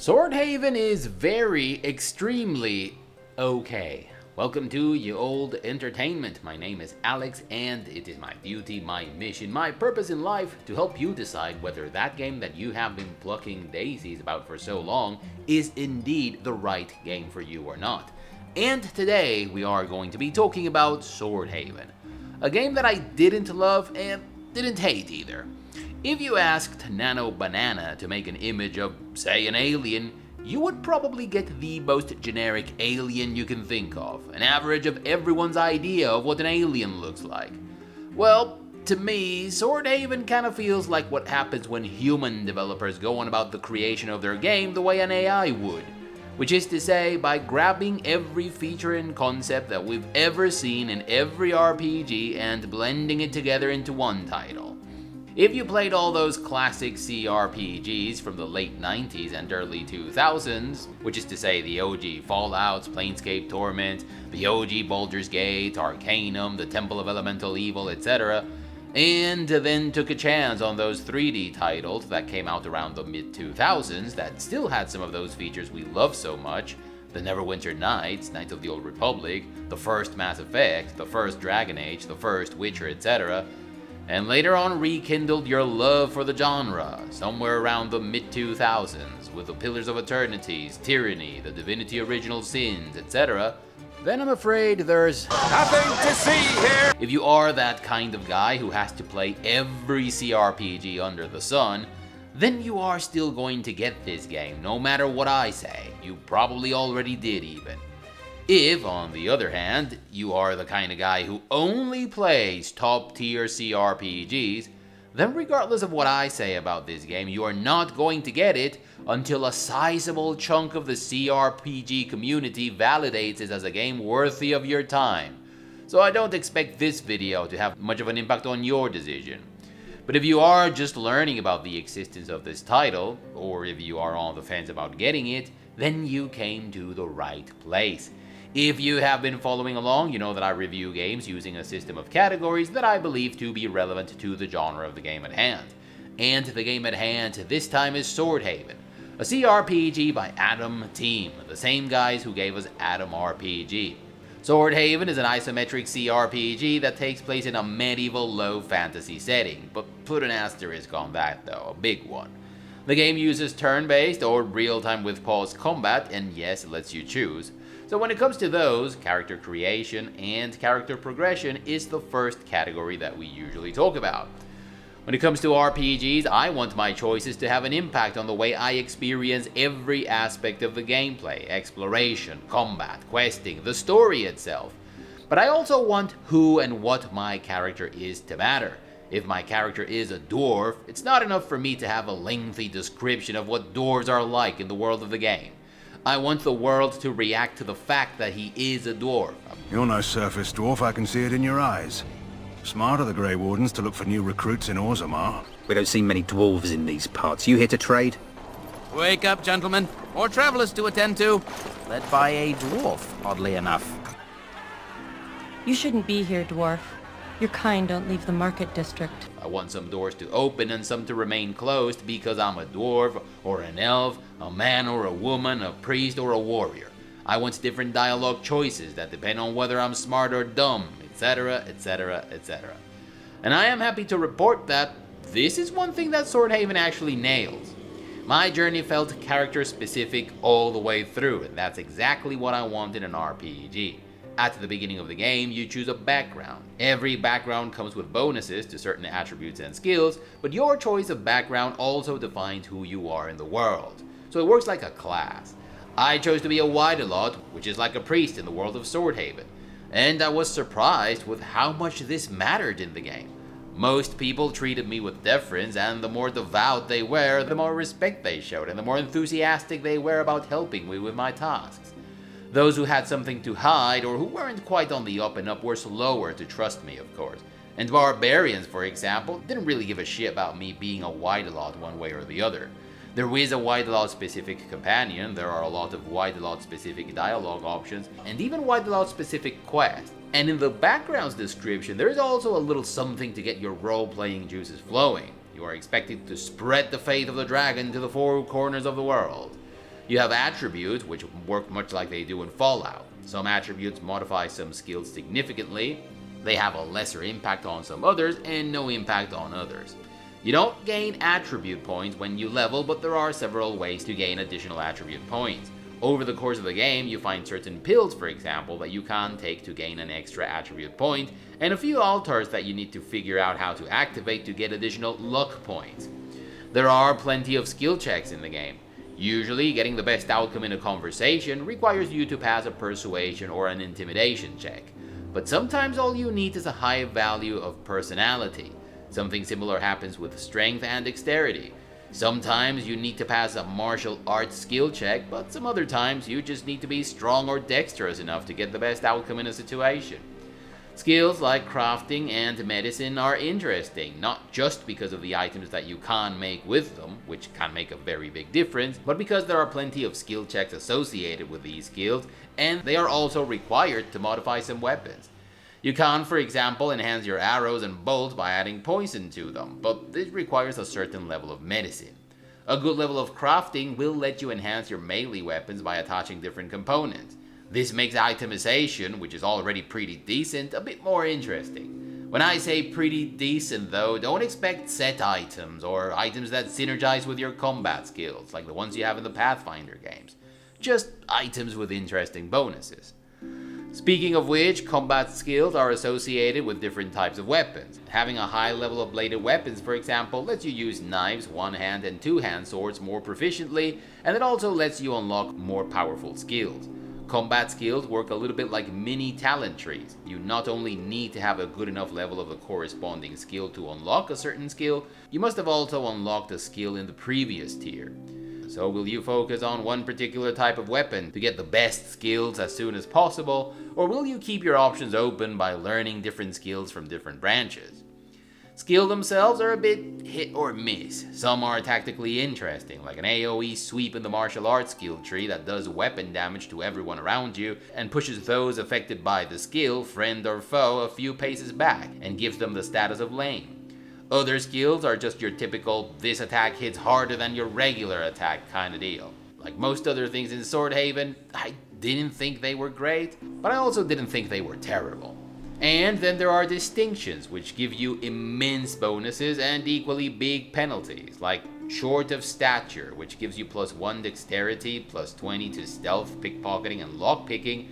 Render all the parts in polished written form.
Swordhaven is extremely okay. Welcome to Ye Old Entertainment. My name is Alex and it is my duty, my mission, my purpose in life to help you decide whether that game that you have been plucking daisies about for so long is indeed the right game for you or not. And today we are going to be talking about Swordhaven, a game that I didn't love and didn't hate either. If you asked Nano Banana to make an image of, say, an alien, you would probably get the most generic alien you can think of, an average of everyone's idea of what an alien looks like. Well, to me, Swordhaven kind of feels like what happens when human developers go on about the creation of their game the way an AI would, which is to say, by grabbing every feature and concept that we've ever seen in every RPG and blending it together into one title. If you played all those classic CRPGs from the late 90s and early 2000s, which is to say the OG Fallouts, Planescape Torment, the OG Baldur's Gate, Arcanum, the Temple of Elemental Evil, etc., and then took a chance on those 3D titles that came out around the mid-2000s that still had some of those features we love so much, the Neverwinter Nights, Knights of the Old Republic, the first Mass Effect, the first Dragon Age, the first Witcher, etc., and later on rekindled your love for the genre, somewhere around the mid-2000s, with the Pillars of Eternities, Tyranny, the Divinity Original Sins, etc., then I'm afraid there's nothing to see here! If you are that kind of guy who has to play every CRPG under the sun, then you are still going to get this game, no matter what I say. You probably already did even. If, on the other hand, you are the kind of guy who only plays top-tier CRPGs, then regardless of what I say about this game, you are not going to get it until a sizable chunk of the CRPG community validates it as a game worthy of your time. So I don't expect this video to have much of an impact on your decision. But if you are just learning about the existence of this title, or if you are on the fence about getting it, then you came to the right place. If you have been following along, you know that I review games using a system of categories that I believe to be relevant to the genre of the game at hand. And the game at hand this time is Swordhaven, a CRPG by Atom Team, the same guys who gave us Atom RPG. Swordhaven is an isometric CRPG that takes place in a medieval low fantasy setting, but put an asterisk on that though, a big one. The game uses turn-based or real-time with pause combat, and yes, it lets you choose. So when it comes to those, character creation and character progression is the first category that we usually talk about. When it comes to RPGs, I want my choices to have an impact on the way I experience every aspect of the gameplay, exploration, combat, questing, the story itself. But I also want who and what my character is to matter. If my character is a dwarf, it's not enough for me to have a lengthy description of what dwarves are like in the world of the game. I want the world to react to the fact that he is a dwarf. You're no surface dwarf, I can see it in your eyes. Smart of the Grey Wardens to look for new recruits in Orzammar. We don't see many dwarves in these parts. You here to trade? Wake up, gentlemen. More travelers to attend to. Led by a dwarf, oddly enough. You shouldn't be here, dwarf. Your kind don't leave the market district. I want some doors to open and some to remain closed because I'm a dwarf, or an elf, a man or a woman, a priest or a warrior. I want different dialogue choices that depend on whether I'm smart or dumb, etc, etc, etc. And I am happy to report that this is one thing that Swordhaven actually nails. My journey felt character specific all the way through, and that's exactly what I want in an RPG. At the beginning of the game, you choose a background. Every background comes with bonuses to certain attributes and skills, but your choice of background also defines who you are in the world. So it works like a class. I chose to be a Widelot, which is like a priest in the world of Swordhaven, and I was surprised with how much this mattered in the game. Most people treated me with deference, and the more devout they were, the more respect they showed, and the more enthusiastic they were about helping me with my tasks. Those who had something to hide or who weren't quite on the up and up were slower to trust me, of course. And barbarians, for example, didn't really give a shit about me being a Widelot one way or the other. There is a Widelot specific companion, there are a lot of Widelot specific dialogue options, and even Widelot specific quests. And in the background's description, there is also a little something to get your role-playing juices flowing. You are expected to spread the faith of the dragon to the four corners of the world. You have attributes, which work much like they do in Fallout. Some attributes modify some skills significantly, they have a lesser impact on some others, and no impact on others. You don't gain attribute points when you level, but there are several ways to gain additional attribute points. Over the course of the game, you find certain pills, for example, that you can take to gain an extra attribute point, and a few altars that you need to figure out how to activate to get additional luck points. There are plenty of skill checks in the game. Usually, getting the best outcome in a conversation requires you to pass a persuasion or an intimidation check. But sometimes all you need is a high value of personality. Something similar happens with strength and dexterity. Sometimes you need to pass a martial arts skill check, but some other times you just need to be strong or dexterous enough to get the best outcome in a situation. Skills like crafting and medicine are interesting, not just because of the items that you can make with them, which can make a very big difference, but because there are plenty of skill checks associated with these skills, and they are also required to modify some weapons. You can, for example, enhance your arrows and bolts by adding poison to them, but this requires a certain level of medicine. A good level of crafting will let you enhance your melee weapons by attaching different components. This makes itemization, which is already pretty decent, a bit more interesting. When I say pretty decent though, don't expect set items or items that synergize with your combat skills, like the ones you have in the Pathfinder games. Just items with interesting bonuses. Speaking of which, combat skills are associated with different types of weapons. Having a high level of bladed weapons, for example, lets you use knives, one-hand and two-hand swords more proficiently, and it also lets you unlock more powerful skills. Combat skills work a little bit like mini talent trees. You not only need to have a good enough level of the corresponding skill to unlock a certain skill, you must have also unlocked a skill in the previous tier. So will you focus on one particular type of weapon to get the best skills as soon as possible, or will you keep your options open by learning different skills from different branches? Skills themselves are a bit hit or miss. Some are tactically interesting, like an AoE sweep in the martial arts skill tree that does weapon damage to everyone around you and pushes those affected by the skill, friend or foe, a few paces back and gives them the status of lane. Other skills are just your typical, this attack hits harder than your regular attack kind of deal. Like most other things in Swordhaven, I didn't think they were great, but I also didn't think they were terrible. And then there are distinctions, which give you immense bonuses and equally big penalties, like short of stature, which gives you +1 dexterity, +20 to stealth, pickpocketing and lockpicking,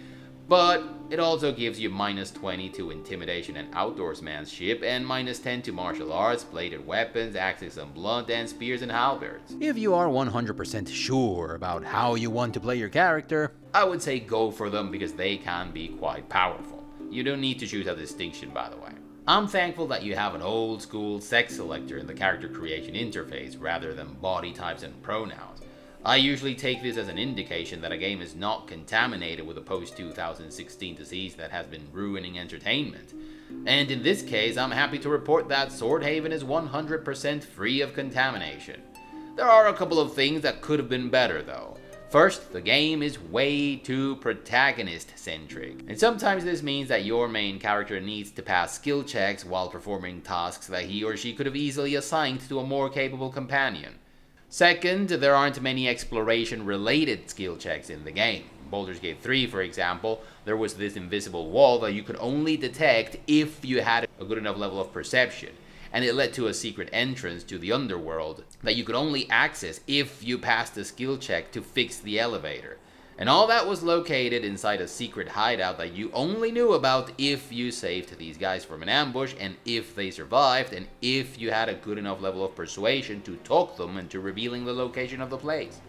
but it also gives you -20 to intimidation and outdoorsmanship, and -10 to martial arts, bladed weapons, axes and blunt, and spears and halberds. If you are 100% sure about how you want to play your character, I would say go for them because they can be quite powerful. You don't need to choose a distinction, by the way. I'm thankful that you have an old school sex selector in the character creation interface rather than body types and pronouns. I usually take this as an indication that a game is not contaminated with a post-2016 disease that has been ruining entertainment. And in this case, I'm happy to report that Swordhaven is 100% free of contamination. There are a couple of things that could have been better though. First, the game is way too protagonist-centric, and sometimes this means that your main character needs to pass skill checks while performing tasks that he or she could have easily assigned to a more capable companion. Second, there aren't many exploration-related skill checks in the game. In Baldur's Gate 3, for example, there was this invisible wall that you could only detect if you had a good enough level of perception, and it led to a secret entrance to the underworld that you could only access if you passed a skill check to fix the elevator. And all that was located inside a secret hideout that you only knew about if you saved these guys from an ambush, and if they survived, and if you had a good enough level of persuasion to talk them into revealing the location of the place.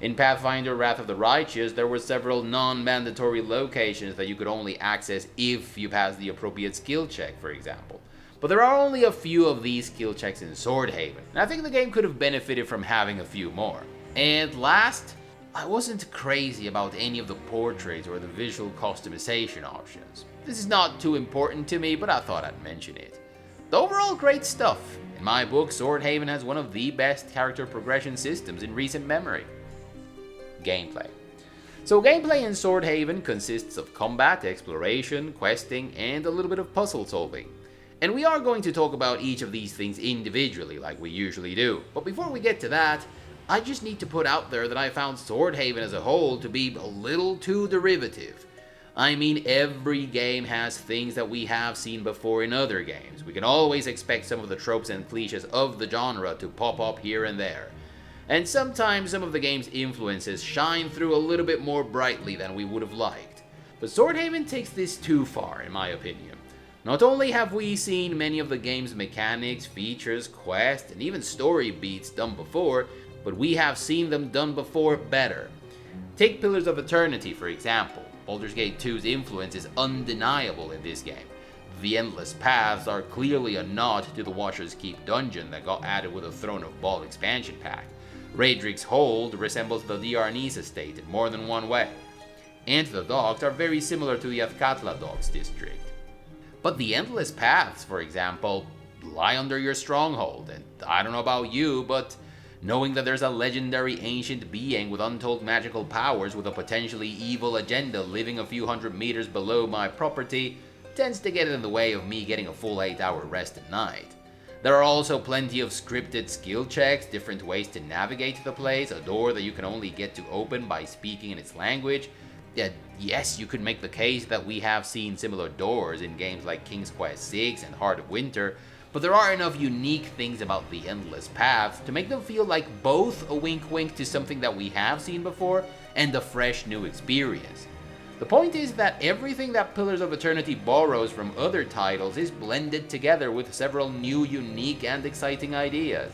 In Pathfinder Wrath of the Righteous, there were several non-mandatory locations that you could only access if you passed the appropriate skill check, for example. But there are only a few of these skill checks in Swordhaven, and I think the game could have benefited from having a few more. And last, I wasn't crazy about any of the portraits or the visual customization options. This is not too important to me, but I thought I'd mention it. The overall great stuff. In my book, Swordhaven has one of the best character progression systems in recent memory. Gameplay. So gameplay in Swordhaven consists of combat, exploration, questing, and a little bit of puzzle solving. And we are going to talk about each of these things individually like we usually do. But before we get to that, I just need to put out there that I found Swordhaven as a whole to be a little too derivative. I mean, every game has things that we have seen before in other games. We can always expect some of the tropes and cliches of the genre to pop up here and there. And sometimes some of the game's influences shine through a little bit more brightly than we would have liked. But Swordhaven takes this too far, in my opinion. Not only have we seen many of the game's mechanics, features, quests, and even story beats done before, but we have seen them done before better. Take Pillars of Eternity, for example. Baldur's Gate 2's influence is undeniable in this game. The Endless Paths are clearly a nod to the Watcher's Keep dungeon that got added with the Throne of Bhaal expansion pack. Raedric's Hold resembles the Diarnis estate in more than one way. And the docks are very similar to the Yathkatla docks district. But the Endless Paths, for example, lie under your stronghold, and I don't know about you, but knowing that there's a legendary ancient being with untold magical powers with a potentially evil agenda living a few hundred meters below my property tends to get in the way of me getting a full 8-hour rest at night. There are also plenty of scripted skill checks, different ways to navigate the place, a door that you can only get to open by speaking in its language. Yes, you could make the case that we have seen similar doors in games like King's Quest VI and Heart of Winter, but there are enough unique things about the Endless Paths to make them feel like both a wink-wink to something that we have seen before and a fresh new experience. The point is that everything that Pillars of Eternity borrows from other titles is blended together with several new, unique, and exciting ideas.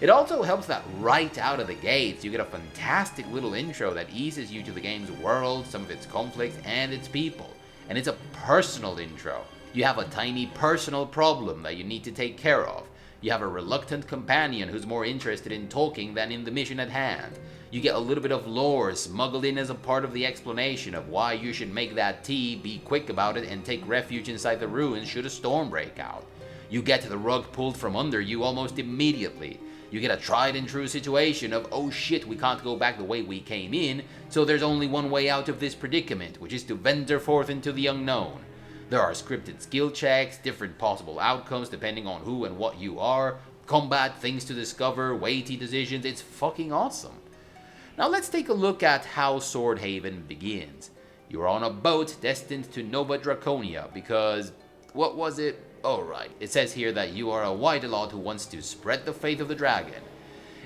It also helps that right out of the gates you get a fantastic little intro that eases you to the game's world, some of its conflicts, and its people. And it's a personal intro. You have a tiny personal problem that you need to take care of. You have a reluctant companion who's more interested in talking than in the mission at hand. You get a little bit of lore smuggled in as a part of the explanation of why you should make that tea, be quick about it, and take refuge inside the ruins should a storm break out. You get the rug pulled from under you almost immediately. You get a tried and true situation of, oh shit, we can't go back the way we came in, so there's only one way out of this predicament, which is to venture forth into the unknown. There are scripted skill checks, different possible outcomes depending on who and what you are, combat, things to discover, weighty decisions. It's fucking awesome. Now let's take a look at how Swordhaven begins. You're on a boat destined to Nova Draconia because, what was it? Oh right, it says here that you are a White-Elot who wants to spread the faith of the dragon.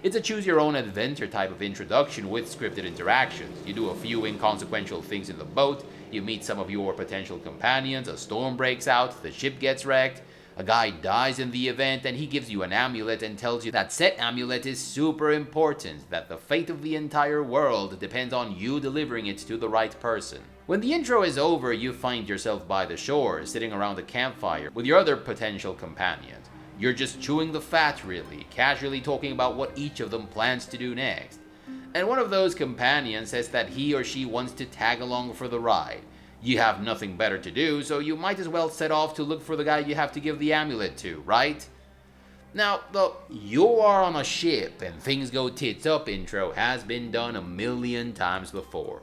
It's a choose-your-own-adventure type of introduction with scripted interactions. You do a few inconsequential things in the boat, you meet some of your potential companions, a storm breaks out, the ship gets wrecked, a guy dies in the event, and he gives you an amulet and tells you that said amulet is super important, that the fate of the entire world depends on you delivering it to the right person. When the intro is over, you find yourself by the shore, sitting around a campfire with your other potential companions. You're just chewing the fat, really, casually talking about what each of them plans to do next. And one of those companions says that he or she wants to tag along for the ride. You have nothing better to do, so you might as well set off to look for the guy you have to give the amulet to, right? Now, the "you are on a ship and things go tits up" intro has been done a million times before.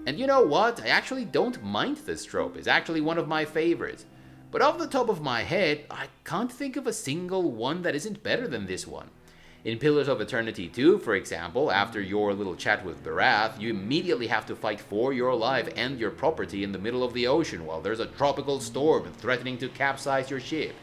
And you know what? I actually don't mind this trope. It's actually one of my favorites. But off the top of my head, I can't think of a single one that isn't better than this one. In Pillars of Eternity 2, for example, after your little chat with Barath, you immediately have to fight for your life and your property in the middle of the ocean while there's a tropical storm threatening to capsize your ship.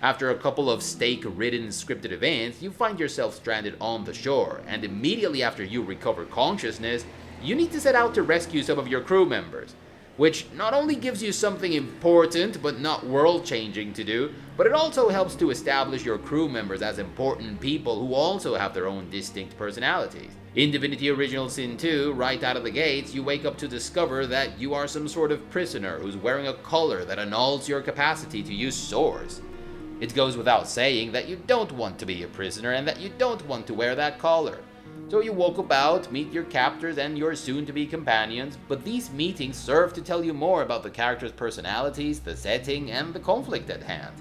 After a couple of stake-ridden scripted events, you find yourself stranded on the shore, and immediately after you recover consciousness, you need to set out to rescue some of your crew members. Which not only gives you something important but not world-changing to do, but it also helps to establish your crew members as important people who also have their own distinct personalities. In Divinity Original Sin 2, right out of the gates, you wake up to discover that you are some sort of prisoner who's wearing a collar that annuls your capacity to use swords. It goes without saying that you don't want to be a prisoner and that you don't want to wear that collar. So you walk about, meet your captors and your soon-to-be companions, but these meetings serve to tell you more about the characters' personalities, the setting, and the conflict at hand.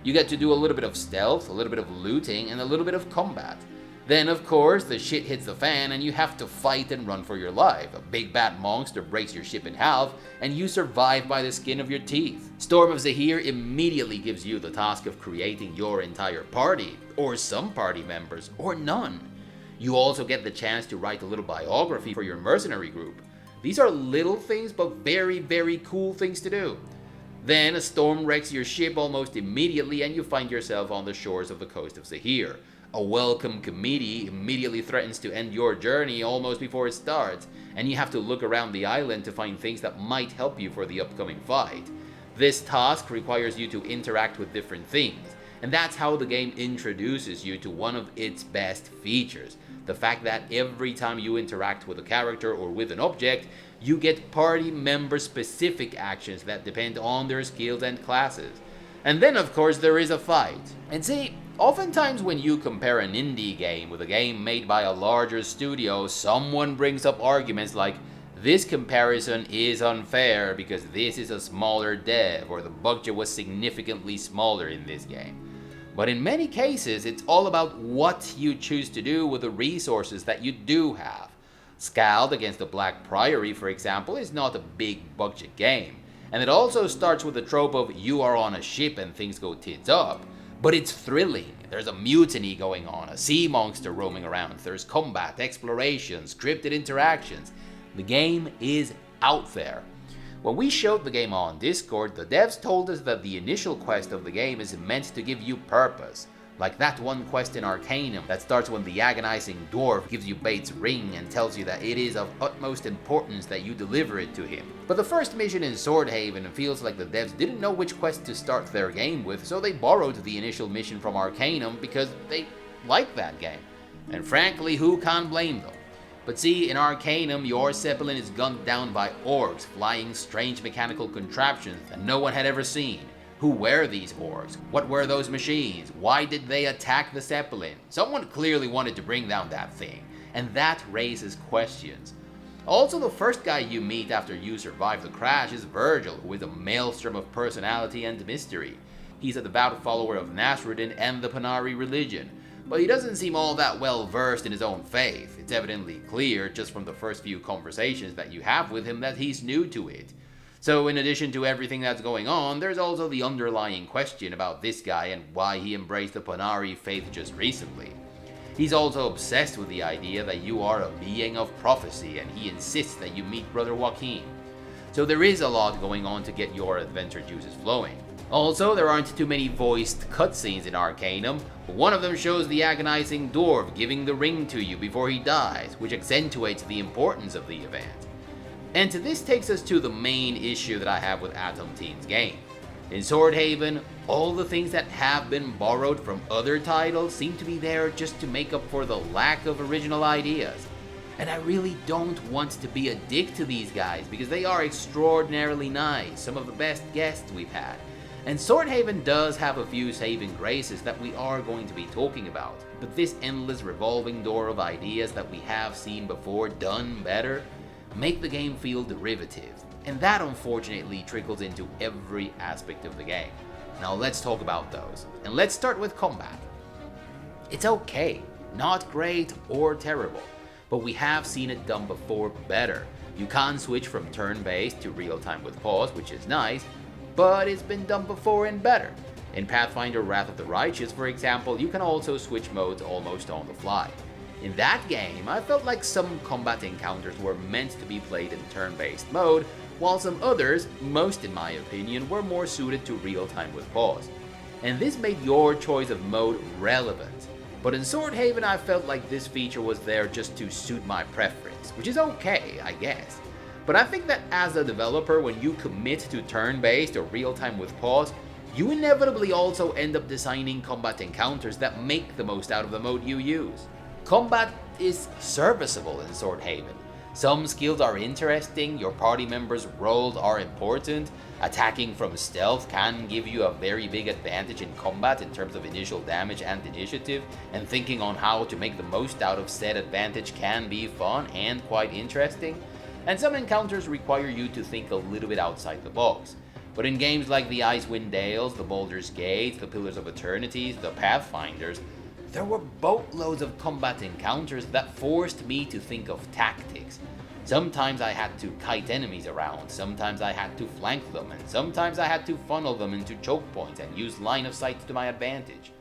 You get to do a little bit of stealth, a little bit of looting, and a little bit of combat. Then, of course, the shit hits the fan and you have to fight and run for your life. A big bad monster breaks your ship in half, and you survive by the skin of your teeth. Storm of Zahir immediately gives you the task of creating your entire party, or some party members, or none. You also get the chance to write a little biography for your mercenary group. These are little things, but very, very cool things to do. Then a storm wrecks your ship almost immediately and you find yourself on the shores of the coast of Zahir. A welcome committee immediately threatens to end your journey almost before it starts, and you have to look around the island to find things that might help you for the upcoming fight. This task requires you to interact with different things, and that's how the game introduces you to one of its best features. The fact that every time you interact with a character or with an object, you get party member specific actions that depend on their skills and classes. And then of course there is a fight. And see, oftentimes when you compare an indie game with a game made by a larger studio, someone brings up arguments like, this comparison is unfair because this is a smaller dev, or the budget was significantly smaller in this game. But in many cases, it's all about what you choose to do with the resources that you do have. Scald against the Black Priory, for example, is not a big budget game. And it also starts with the trope of you are on a ship and things go tits up. But it's thrilling. There's a mutiny going on, a sea monster roaming around, there's combat, exploration, scripted interactions. The game is out there. When we showed the game on Discord, the devs told us that the initial quest of the game is meant to give you purpose. Like that one quest in Arcanum that starts when the agonizing dwarf gives you Bates' ring and tells you that it is of utmost importance that you deliver it to him. But the first mission in Swordhaven feels like the devs didn't know which quest to start their game with, so they borrowed the initial mission from Arcanum because they like that game. And frankly, who can blame them? But see, in Arcanum, your Zeppelin is gunned down by orcs flying strange mechanical contraptions that no one had ever seen. Who were these orcs? What were those machines? Why did they attack the Zeppelin? Someone clearly wanted to bring down that thing, and that raises questions. Also, the first guy you meet after you survive the crash is Virgil, who is a maelstrom of personality and mystery. He's a devout follower of Nasruddin and the Panari religion, but he doesn't seem all that well versed in his own faith. It's evidently clear just from the first few conversations that you have with him that he's new to it. So in addition to everything that's going on, there's also the underlying question about this guy and why he embraced the Panari faith just recently. He's also obsessed with the idea that you are a being of prophecy, and he insists that you meet Brother Joaquin. So there is a lot going on to get your adventure juices flowing. Also, there aren't too many voiced cutscenes in Arcanum, but one of them shows the agonizing dwarf giving the ring to you before he dies, which accentuates the importance of the event. And this takes us to the main issue that I have with Atom Team's game. In Swordhaven, all the things that have been borrowed from other titles seem to be there just to make up for the lack of original ideas. And I really don't want to be a dick to these guys because they are extraordinarily nice, some of the best guests we've had. And Swordhaven does have a few saving graces that we are going to be talking about, but this endless revolving door of ideas that we have seen before done better make the game feel derivative, and that unfortunately trickles into every aspect of the game. Now let's talk about those, and let's start with combat. It's okay, not great or terrible, but we have seen it done before better. You can switch from turn-based to real-time with pause, which is nice, but it's been done before and better. In Pathfinder Wrath of the Righteous, for example, you can also switch modes almost on the fly. In that game, I felt like some combat encounters were meant to be played in turn-based mode, while some others, most in my opinion, were more suited to real-time with pause. And this made your choice of mode relevant. But in Swordhaven, I felt like this feature was there just to suit my preference, which is okay, I guess. But I think that as a developer, when you commit to turn-based or real-time with pause, you inevitably also end up designing combat encounters that make the most out of the mode you use. Combat is serviceable in Swordhaven. Some skills are interesting, your party members' roles are important, attacking from stealth can give you a very big advantage in combat in terms of initial damage and initiative, and thinking on how to make the most out of said advantage can be fun and quite interesting. And some encounters require you to think a little bit outside the box. But in games like the Icewind Dales, the Baldur's Gates, the Pillars of Eternity, the Pathfinders, there were boatloads of combat encounters that forced me to think of tactics. Sometimes I had to kite enemies around, sometimes I had to flank them, and sometimes I had to funnel them into choke points and use line of sight to my advantage.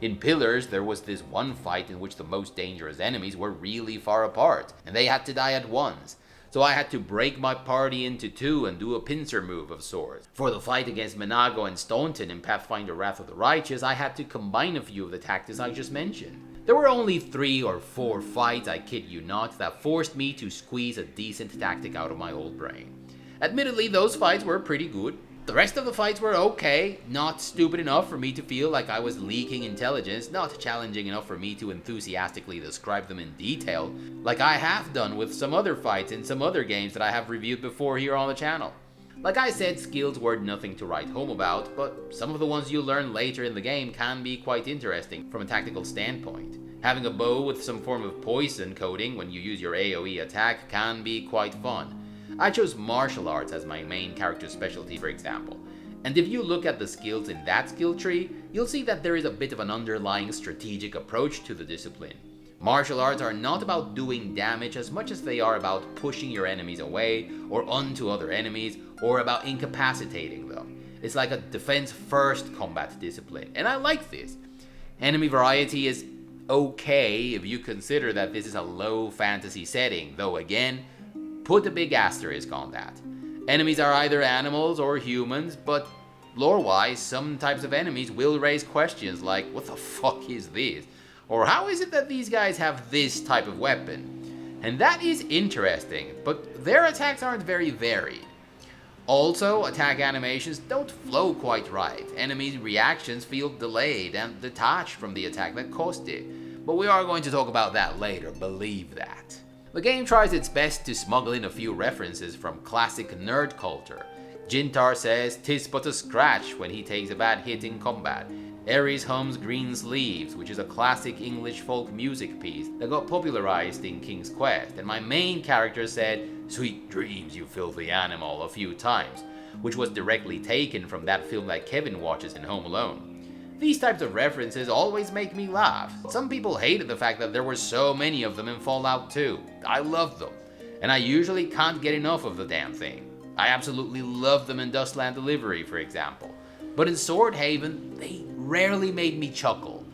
In Pillars, there was this one fight in which the most dangerous enemies were really far apart, and they had to die at once. So I had to break my party into two and do a pincer move of sorts. For the fight against Menago and Staunton in Pathfinder Wrath of the Righteous, I had to combine a few of the tactics I just mentioned. There were only 3 or 4 fights, I kid you not, that forced me to squeeze a decent tactic out of my old brain. Admittedly, those fights were pretty good. The rest of the fights were okay, not stupid enough for me to feel like I was leaking intelligence, not challenging enough for me to enthusiastically describe them in detail, like I have done with some other fights in some other games that I have reviewed before here on the channel. Like I said, skills were nothing to write home about, but some of the ones you learn later in the game can be quite interesting from a tactical standpoint. Having a bow with some form of poison coating when you use your AoE attack can be quite fun. I chose martial arts as my main character's specialty, for example. And if you look at the skills in that skill tree, you'll see that there is a bit of an underlying strategic approach to the discipline. Martial arts are not about doing damage as much as they are about pushing your enemies away or onto other enemies, or about incapacitating them. It's like a defense-first combat discipline, and I like this. Enemy variety is okay if you consider that this is a low fantasy setting, though again, put a big asterisk on that. Enemies are either animals or humans, but lore-wise, some types of enemies will raise questions like, what the fuck is this? Or how is it that these guys have this type of weapon? And that is interesting, but their attacks aren't very varied. Also, attack animations don't flow quite right. Enemies' reactions feel delayed and detached from the attack that caused it. But we are going to talk about that later, believe that. The game tries its best to smuggle in a few references from classic nerd culture. Jintar says, "'Tis but a scratch" when he takes a bad hit in combat. Ares hums Green Sleeves, which is a classic English folk music piece that got popularized in King's Quest, and my main character said, "Sweet dreams, you filthy animal," a few times, which was directly taken from that film that Kevin watches in Home Alone. These types of references always make me laugh. Some people hated the fact that there were so many of them in Fallout 2. I love them, and I usually can't get enough of the damn thing. I absolutely love them in Dustland Delivery, for example. But in Swordhaven, they rarely made me chuckle.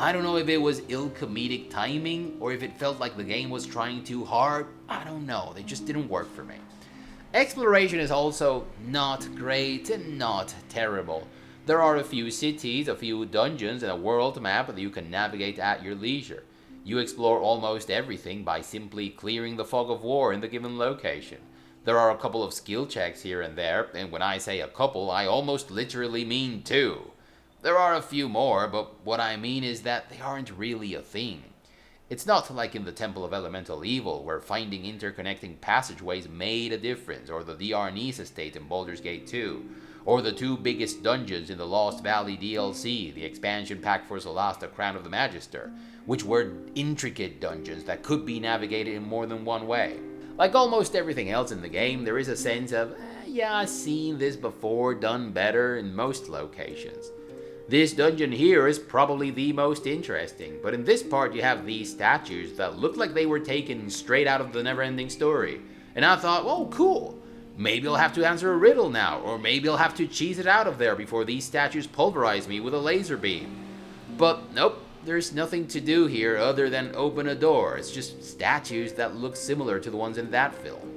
I don't know if it was ill comedic timing, or if it felt like the game was trying too hard. I don't know, they just didn't work for me. Exploration is also not great and not terrible. There are a few cities, a few dungeons, and a world map that you can navigate at your leisure. You explore almost everything by simply clearing the fog of war in the given location. There are a couple of skill checks here and there, and when I say a couple, I almost literally mean 2. There are a few more, but what I mean is that they aren't really a thing. It's not like in the Temple of Elemental Evil, where finding interconnecting passageways made a difference, or the DR Nice estate in Baldur's Gate 2, or the 2 biggest dungeons in the Lost Valley DLC, the expansion pack for Solasta Crown of the Magister, which were intricate dungeons that could be navigated in more than one way. Like almost everything else in the game, there is a sense of, yeah, I've seen this before, done better in most locations. This dungeon here is probably the most interesting, but in this part you have these statues that look like they were taken straight out of the Neverending Story. And I thought, oh cool, maybe I'll have to answer a riddle now, or maybe I'll have to cheese it out of there before these statues pulverize me with a laser beam. But nope, there's nothing to do here other than open a door. It's just statues that look similar to the ones in that film.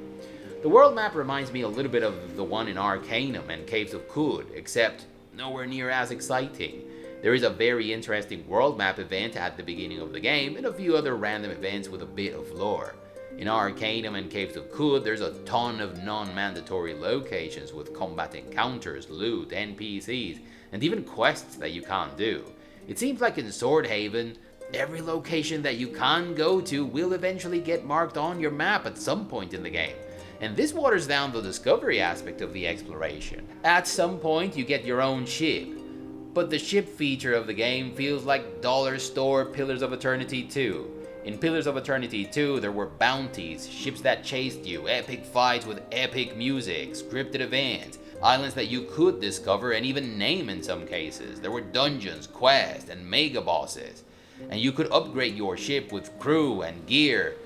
The world map reminds me a little bit of the one in Arcanum and Caves of Kud, except nowhere near as exciting. There is a very interesting world map event at the beginning of the game, and a few other random events with a bit of lore. In Arcanum and Caves of Kud, there's a ton of non-mandatory locations with combat encounters, loot, NPCs, and even quests that you can't do. It seems like in Swordhaven, every location that you can go to will eventually get marked on your map at some point in the game. And this waters down the discovery aspect of the exploration. At some point you get your own ship, but the ship feature of the game feels like Dollar Store Pillars of Eternity 2. In Pillars of Eternity 2 there were bounties, ships that chased you, epic fights with epic music, scripted events, islands that you could discover and even name in some cases. There were dungeons, quests, and mega bosses, and you could upgrade your ship with crew and gear.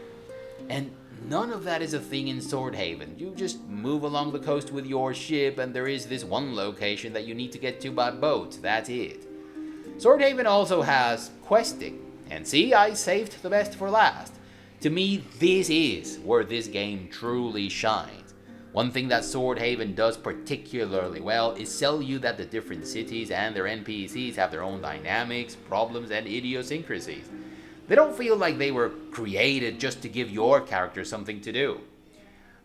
And none of that is a thing in Swordhaven. You just move along the coast with your ship, and there is this one location that you need to get to by boat. That's it. Swordhaven also has questing, and see, I saved the best for last. To me, this is where this game truly shines. One thing that Swordhaven does particularly well is sell you that the different cities and their NPCs have their own dynamics, problems, and idiosyncrasies. They don't feel like they were created just to give your character something to do.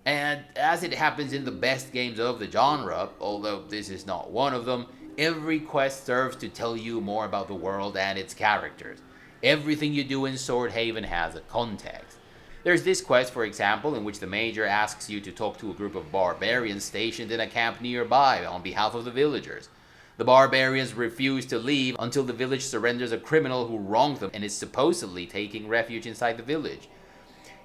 And as it happens in the best games of the genre, although this is not one of them, every quest serves to tell you more about the world and its characters. Everything you do in Swordhaven has a context. There's this quest, for example, in which the Major asks you to talk to a group of barbarians stationed in a camp nearby on behalf of the villagers. The barbarians refuse to leave until the village surrenders a criminal who wronged them and is supposedly taking refuge inside the village.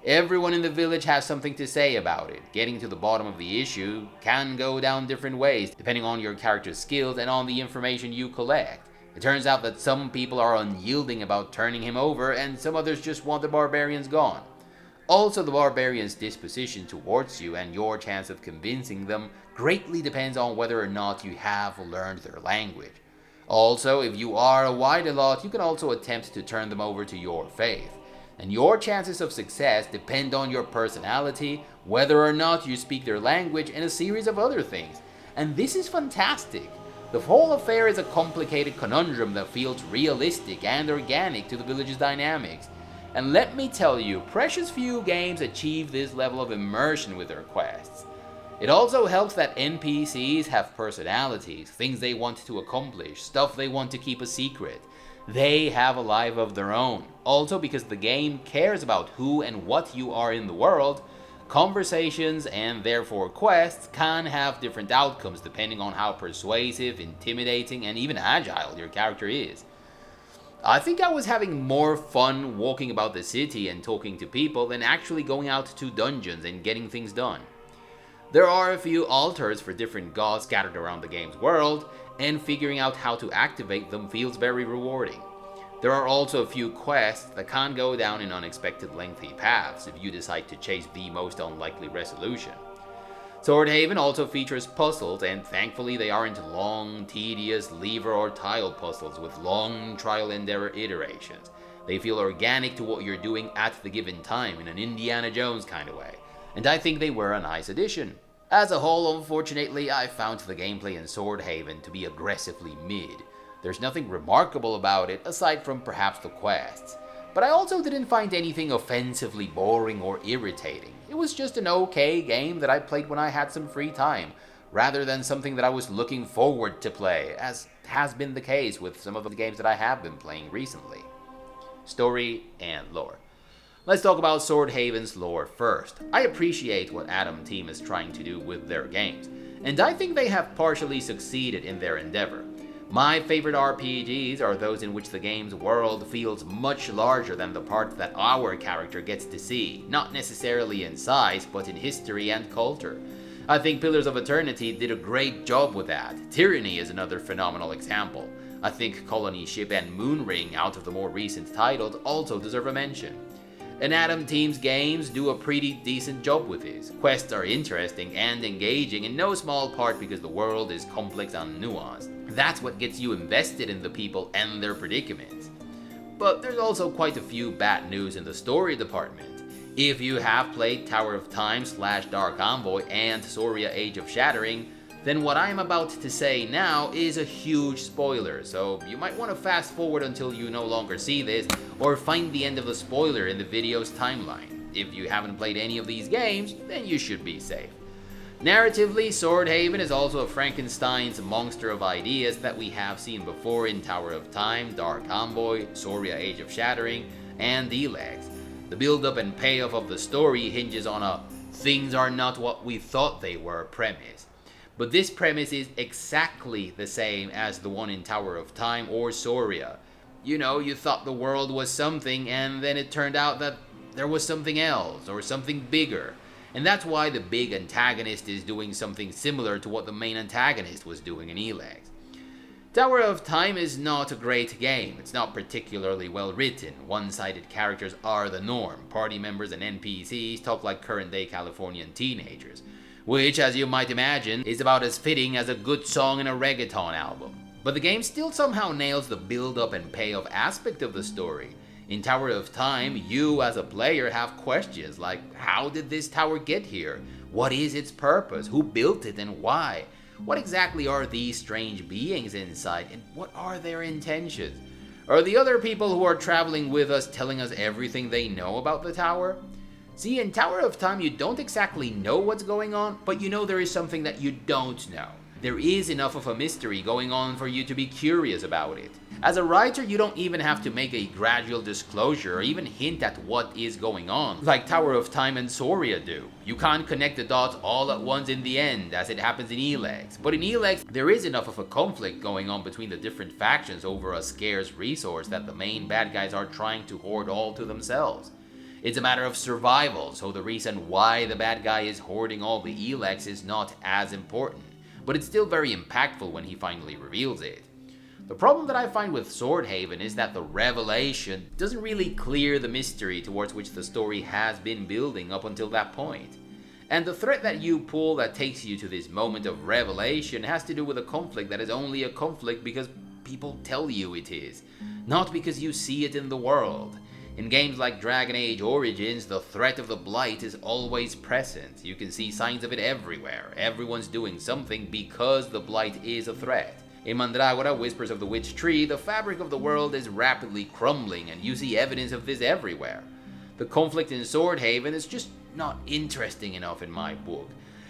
Everyone in the village has something to say about it. Getting to the bottom of the issue can go down different ways, depending on your character's skills and on the information you collect. It turns out that some people are unyielding about turning him over, and some others just want the barbarians gone. Also, the barbarians' disposition towards you and your chance of convincing them greatly depends on whether or not you have learned their language. Also, if you are a Widelot, you can also attempt to turn them over to your faith. And your chances of success depend on your personality, whether or not you speak their language, and a series of other things. And this is fantastic. The whole affair is a complicated conundrum that feels realistic and organic to the village's dynamics. And let me tell you, precious few games achieve this level of immersion with their quests. It also helps that NPCs have personalities, things they want to accomplish, stuff they want to keep a secret. They have a life of their own. Also, because the game cares about who and what you are in the world, conversations and therefore quests can have different outcomes depending on how persuasive, intimidating, and even agile your character is. I think I was having more fun walking about the city and talking to people than actually going out to dungeons and getting things done. There are a few altars for different gods scattered around the game's world, and figuring out how to activate them feels very rewarding. There are also a few quests that can go down in unexpected lengthy paths if you decide to chase the most unlikely resolution. Swordhaven also features puzzles, and thankfully they aren't long, tedious lever or tile puzzles with long trial and error iterations. They feel organic to what you're doing at the given time in an Indiana Jones kind of way, and I think they were a nice addition. As a whole, unfortunately, I found the gameplay in Swordhaven to be aggressively mid. There's nothing remarkable about it aside from perhaps the quests, but I also didn't find anything offensively boring or irritating. It was just an okay game that I played when I had some free time, rather than something that I was looking forward to play, as has been the case with some of the games that I have been playing recently. Story and lore. Let's talk about Swordhaven's lore first. I appreciate what Adam Team is trying to do with their games, and I think they have partially succeeded in their endeavor. My favorite RPGs are those in which the game's world feels much larger than the part that our character gets to see, not necessarily in size, but in history and culture. I think Pillars of Eternity did a great job with that. Tyranny is another phenomenal example. I think Colony Ship and Moonring, out of the more recent titles, also deserve a mention. And Adam Team's games do a pretty decent job with this. Quests are interesting and engaging, in no small part because the world is complex and nuanced. That's what gets you invested in the people and their predicaments. But there's also quite a few bad news in the story department. If you have played Tower of Time / Dark Envoy and Zoria Age of Shattering, then what I'm about to say now is a huge spoiler, so you might want to fast forward until you no longer see this, or find the end of the spoiler in the video's timeline. If you haven't played any of these games, then you should be safe. Narratively, Swordhaven is also a Frankenstein's monster of ideas that we have seen before in Tower of Time, Dark Envoy, Zoria Age of Shattering, and Elex. The build-up and payoff of the story hinges on a things are not what we thought they were premise. But this premise is exactly the same as the one in Tower of Time or Zoria. You know, you thought the world was something, and then it turned out that there was something else, or something bigger. And that's why the big antagonist is doing something similar to what the main antagonist was doing in Elex. Tower of Time is not a great game. It's not particularly well written. One-sided characters are the norm. Party members and NPCs talk like current-day Californian teenagers, which, as you might imagine, is about as fitting as a good song in a reggaeton album. But the game still somehow nails the build-up and payoff aspect of the story. In Tower of Time, you as a player have questions like, how did this tower get here? What is its purpose? Who built it and why? What exactly are these strange beings inside, and what are their intentions? Are the other people who are traveling with us telling us everything they know about the tower? See, in Tower of Time you don't exactly know what's going on, but you know there is something that you don't know. There is enough of a mystery going on for you to be curious about it. As a writer, you don't even have to make a gradual disclosure or even hint at what is going on, like Tower of Time and Zoria do. You can't connect the dots all at once in the end, as it happens in Elex. But in Elex, there is enough of a conflict going on between the different factions over a scarce resource that the main bad guys are trying to hoard all to themselves. It's a matter of survival, so the reason why the bad guy is hoarding all the Elex is not as important, but it's still very impactful when he finally reveals it. The problem that I find with Swordhaven is that the revelation doesn't really clear the mystery towards which the story has been building up until that point. And the thread that you pull that takes you to this moment of revelation has to do with a conflict that is only a conflict because people tell you it is, not because you see it in the world. In games like Dragon Age Origins, the threat of the Blight is always present. You can see signs of it everywhere. Everyone's doing something because the Blight is a threat. In Mandragora, Whispers of the Witch Tree, the fabric of the world is rapidly crumbling, and you see evidence of this everywhere. The conflict in Swordhaven is just not interesting enough in my book.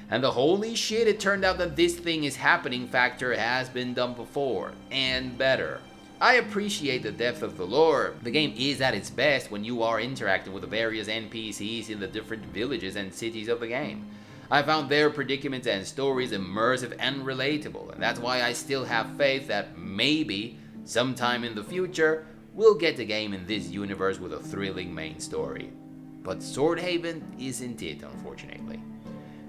And the holy shit, it turned out that this thing is happening factor has been done before, and better. I appreciate the depth of the lore. The game is at its best when you are interacting with the various NPCs in the different villages and cities of the game. I found their predicaments and stories immersive and relatable, and that's why I still have faith that maybe, sometime in the future, we'll get a game in this universe with a thrilling main story. But Swordhaven isn't it, unfortunately.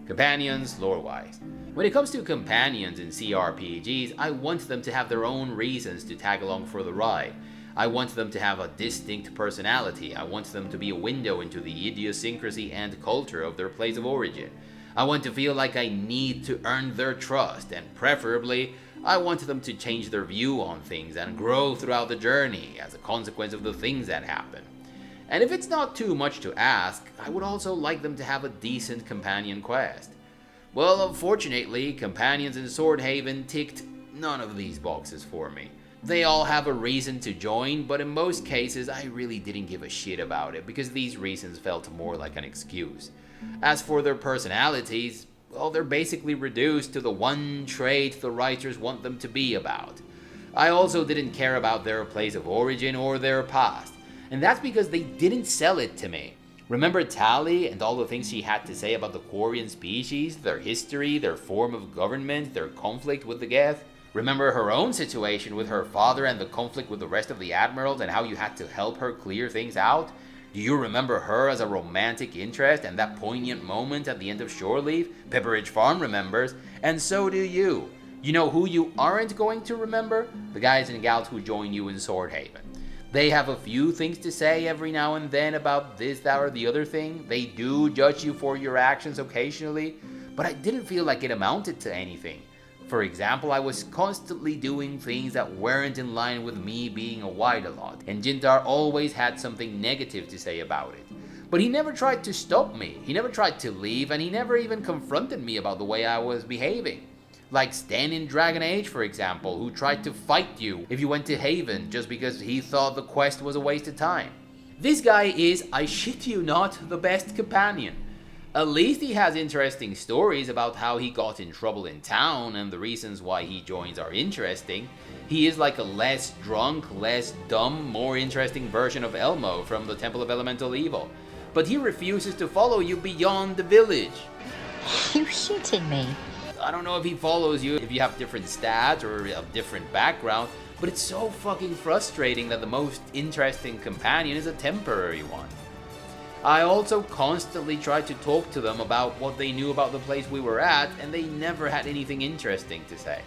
Companions, lore-wise. When it comes to companions in CRPGs, I want them to have their own reasons to tag along for the ride. I want them to have a distinct personality. I want them to be a window into the idiosyncrasy and culture of their place of origin. I want to feel like I need to earn their trust, and preferably, I want them to change their view on things and grow throughout the journey as a consequence of the things that happen. And if it's not too much to ask, I would also like them to have a decent companion quest. Well, unfortunately, companions in Swordhaven ticked none of these boxes for me. They all have a reason to join, but in most cases I really didn't give a shit about it because these reasons felt more like an excuse. As for their personalities, well, they're basically reduced to the one trait the writers want them to be about. I also didn't care about their place of origin or their past, and that's because they didn't sell it to me. Remember Tali and all the things she had to say about the Quarian species, their history, their form of government, their conflict with the Geth? Remember her own situation with her father and the conflict with the rest of the admirals and how you had to help her clear things out? Do you remember her as a romantic interest and that poignant moment at the end of Shore Leave? Pepperidge Farm remembers, and so do you. You know who you aren't going to remember? The guys and gals who join you in Swordhaven. They have a few things to say every now and then about this, that, or the other thing. They do judge you for your actions occasionally, but I didn't feel like it amounted to anything. For example, I was constantly doing things that weren't in line with me being a White-a-lot, and Jintar always had something negative to say about it. But he never tried to stop me, he never tried to leave, and he never even confronted me about the way I was behaving. Like Stan in Dragon Age, for example, who tried to fight you if you went to Haven just because he thought the quest was a waste of time. This guy is, I shit you not, the best companion. At least he has interesting stories about how he got in trouble in town, and the reasons why he joins are interesting. He is like a less drunk, less dumb, more interesting version of Elmo from the Temple of Elemental Evil. But he refuses to follow you beyond the village. You shitting me? I don't know if he follows you if you have different stats or a different background, but it's so fucking frustrating that the most interesting companion is a temporary one. I also constantly tried to talk to them about what they knew about the place we were at, and they never had anything interesting to say.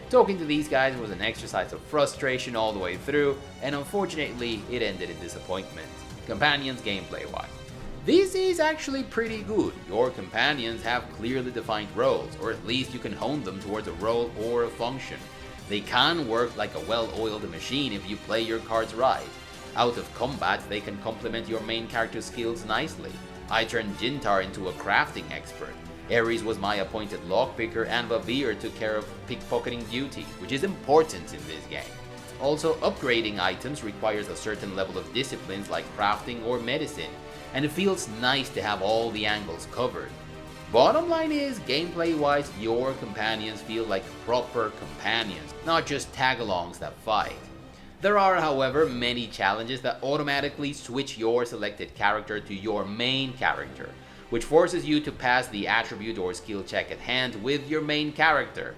Talking to these guys was an exercise of frustration all the way through, and unfortunately, it ended in disappointment. Companions gameplay-wise. This is actually pretty good. Your companions have clearly defined roles, or at least you can hone them towards a role or a function. They can work like a well-oiled machine if you play your cards right. Out of combat, they can complement your main character's skills nicely. I turned Jintar into a crafting expert. Ares was my appointed lockpicker, and Vavir took care of pickpocketing duty, which is important in this game. Also, upgrading items requires a certain level of disciplines like crafting or medicine, and it feels nice to have all the angles covered. Bottom line is, gameplay-wise, your companions feel like proper companions, not just tag-alongs that fight. There are, however, many challenges that automatically switch your selected character to your main character, which forces you to pass the attribute or skill check at hand with your main character.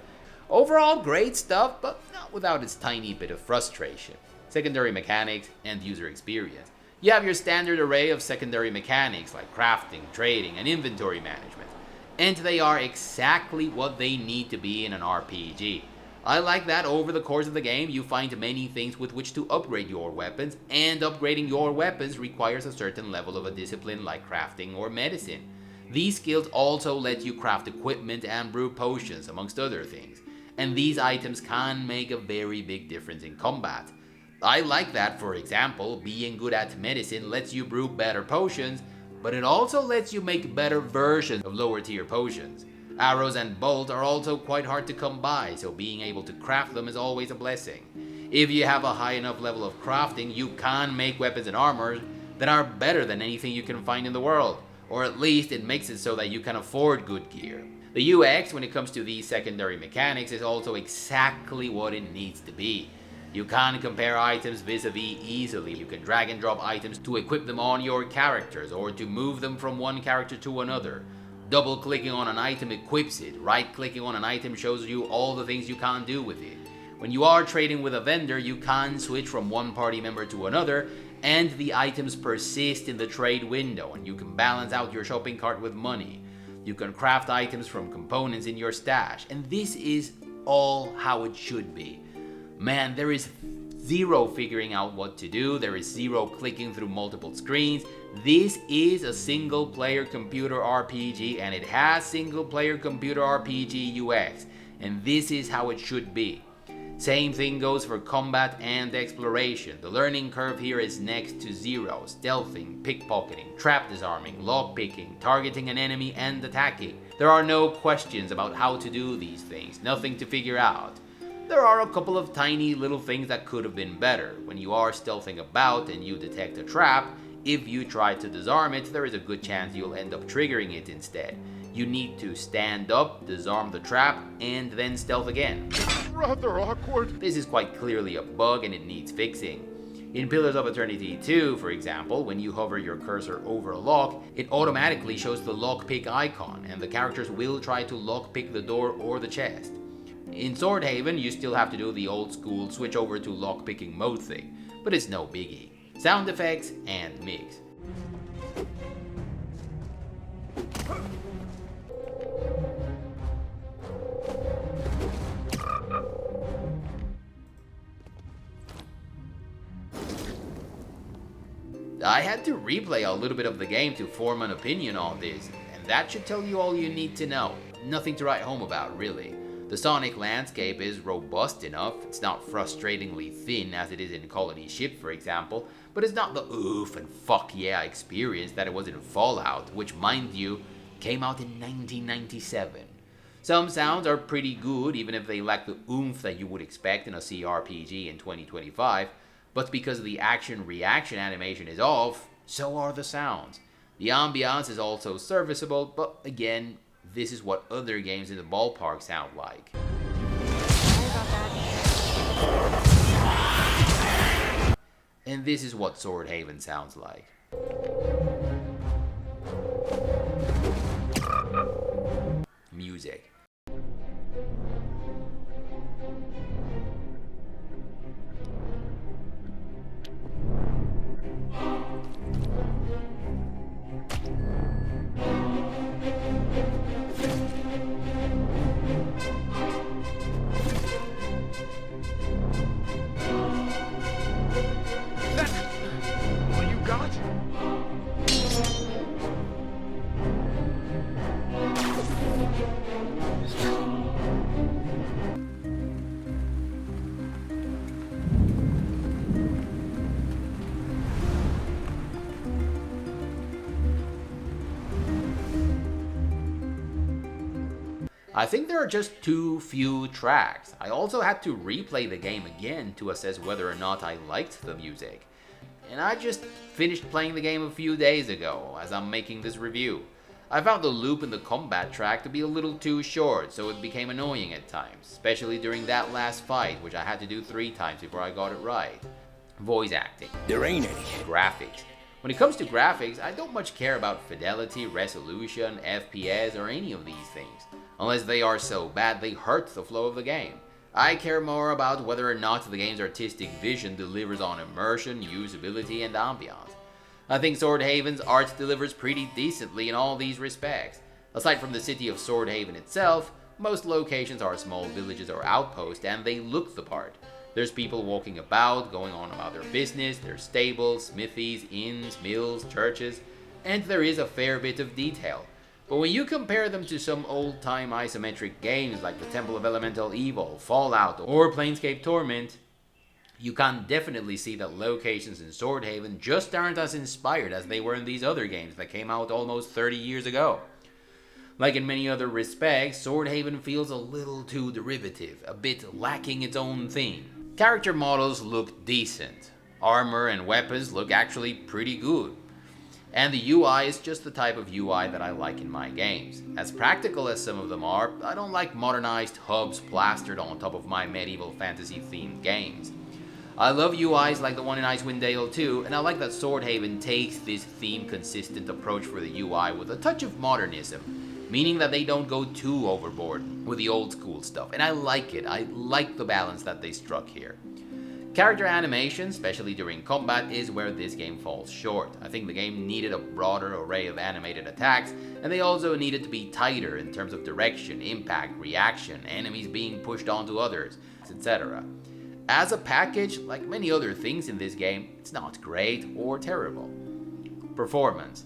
Overall, great stuff, but not without its tiny bit of frustration. Secondary mechanics and user experience. You have your standard array of secondary mechanics like crafting, trading, and inventory management, and they are exactly what they need to be in an RPG. I like that over the course of the game you find many things with which to upgrade your weapons, and upgrading your weapons requires a certain level of a discipline like crafting or medicine. These skills also let you craft equipment and brew potions, amongst other things, and these items can make a very big difference in combat. I like that, for example, being good at medicine lets you brew better potions, but it also lets you make better versions of lower tier potions. Arrows and bolts are also quite hard to come by, so being able to craft them is always a blessing. If you have a high enough level of crafting, you can make weapons and armor that are better than anything you can find in the world, or at least it makes it so that you can afford good gear. The UX when it comes to these secondary mechanics is also exactly what it needs to be. You can compare items vis-a-vis easily. You can drag and drop items to equip them on your characters, or to move them from one character to another. Double-clicking on an item equips it. Right-clicking on an item shows you all the things you can do with it. When you are trading with a vendor, you can switch from one party member to another, and the items persist in the trade window, and you can balance out your shopping cart with money. You can craft items from components in your stash, and this is all how it should be. Man, there is zero figuring out what to do, there is zero clicking through multiple screens. This is a single-player computer RPG, and it has single-player computer RPG UX, and this is how it should be. Same thing goes for combat and exploration. The learning curve here is next to zero. Stealthing, pickpocketing, trap disarming, lockpicking, targeting an enemy, and attacking. There are no questions about how to do these things, nothing to figure out. There are a couple of tiny little things that could have been better. When you are stealthing about and you detect a trap, if you try to disarm it, there is a good chance you'll end up triggering it instead. You need to stand up, disarm the trap, and then stealth again. Rather awkward. This is quite clearly a bug and it needs fixing. In Pillars of Eternity 2, for example, when you hover your cursor over a lock, it automatically shows the lockpick icon, and the characters will try to lockpick the door or the chest. In Swordhaven, you still have to do the old school switch over to lockpicking mode thing, but it's no biggie. Sound effects and mix. I had to replay a little bit of the game to form an opinion on this, and that should tell you all you need to know. Nothing to write home about, really. The sonic landscape is robust enough. It's not frustratingly thin as it is in Colony Ship, for example, but it's not the oof and fuck yeah experience that it was in Fallout, which, mind you, came out in 1997. Some sounds are pretty good, even if they lack the oomph that you would expect in a CRPG in 2025, but because the action-reaction animation is off, so are the sounds. The ambiance is also serviceable, but again, this is what other games in the ballpark sound like. And this is what Swordhaven sounds like. Music. I think there are just too few tracks. I also had to replay the game again to assess whether or not I liked the music. And I just finished playing the game a few days ago as I'm making this review. I found the loop in the combat track to be a little too short, so it became annoying at times, especially during that last fight, which I had to do 3 times before I got it right. Voice acting. There ain't any. Graphics. When it comes to graphics, I don't much care about fidelity, resolution, FPS, or any of these things. Unless they are so bad they hurt the flow of the game. I care more about whether or not the game's artistic vision delivers on immersion, usability, and ambiance. I think Swordhaven's art delivers pretty decently in all these respects. Aside from the city of Swordhaven itself, most locations are small villages or outposts and they look the part. There's people walking about, going on about their business, there's stables, smithies, inns, mills, churches, and there is a fair bit of detail. But when you compare them to some old-time isometric games like the Temple of Elemental Evil, Fallout, or Planescape Torment, you can definitely see that locations in Swordhaven just aren't as inspired as they were in these other games that came out almost 30 years ago. Like in many other respects, Swordhaven feels a little too derivative, a bit lacking its own theme. Character models look decent. Armor and weapons look actually pretty good. And the UI is just the type of UI that I like in my games. As practical as some of them are, I don't like modernized hubs plastered on top of my medieval fantasy themed games. I love UIs like the one in Icewind Dale 2, and I like that Swordhaven takes this theme consistent approach for the UI with a touch of modernism, meaning that they don't go too overboard with the old school stuff, and I like it. I like the balance that they struck here. Character animation, especially during combat, is where this game falls short. I think the game needed a broader array of animated attacks, and they also needed to be tighter in terms of direction, impact, reaction, enemies being pushed onto others, etc. As a package, like many other things in this game, it's not great or terrible. Performance.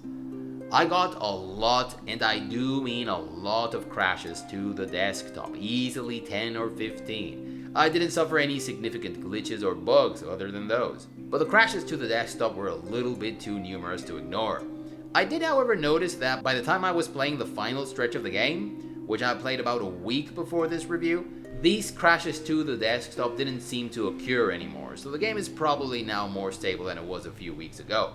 I got a lot, and I do mean a lot of crashes to the desktop, easily 10 or 15. I didn't suffer any significant glitches or bugs other than those, but the crashes to the desktop were a little bit too numerous to ignore. I did however notice that by the time I was playing the final stretch of the game, which I played about a week before this review, these crashes to the desktop didn't seem to occur anymore, so the game is probably now more stable than it was a few weeks ago.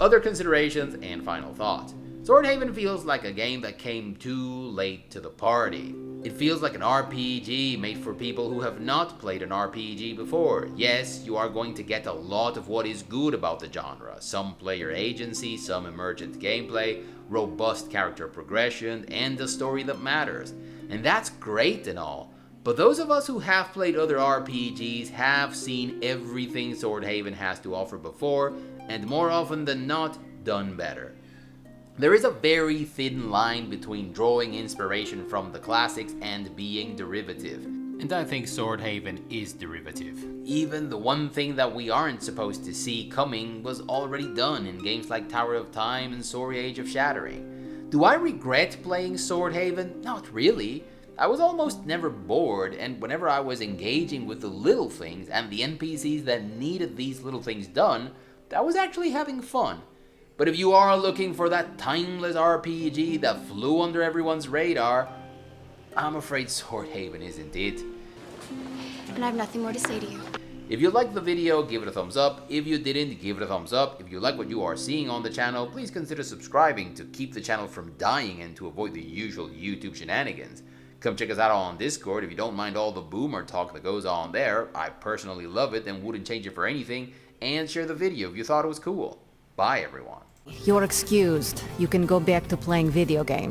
Other considerations and final thoughts. Swordhaven feels like a game that came too late to the party. It feels like an RPG made for people who have not played an RPG before. Yes, you are going to get a lot of what is good about the genre. Some player agency, some emergent gameplay, robust character progression, and a story that matters. And that's great and all. But those of us who have played other RPGs have seen everything Swordhaven has to offer before, and more often than not, done better. There is a very thin line between drawing inspiration from the classics and being derivative. And I think Swordhaven is derivative. Even the one thing that we aren't supposed to see coming was already done in games like Tower of Time and Zoria Age of Shattering. Do I regret playing Swordhaven? Not really. I was almost never bored, and whenever I was engaging with the little things and the NPCs that needed these little things done, I was actually having fun. But if you are looking for that timeless RPG that flew under everyone's radar, I'm afraid Swordhaven isn't it. And I have nothing more to say to you. If you liked the video, give it a thumbs up. If you didn't, give it a thumbs up. If you like what you are seeing on the channel, please consider subscribing to keep the channel from dying and to avoid the usual YouTube shenanigans. Come check us out on Discord if you don't mind all the boomer talk that goes on there. I personally love it and wouldn't change it for anything. And share the video if you thought it was cool. Bye everyone. You're excused. You can go back to playing video games.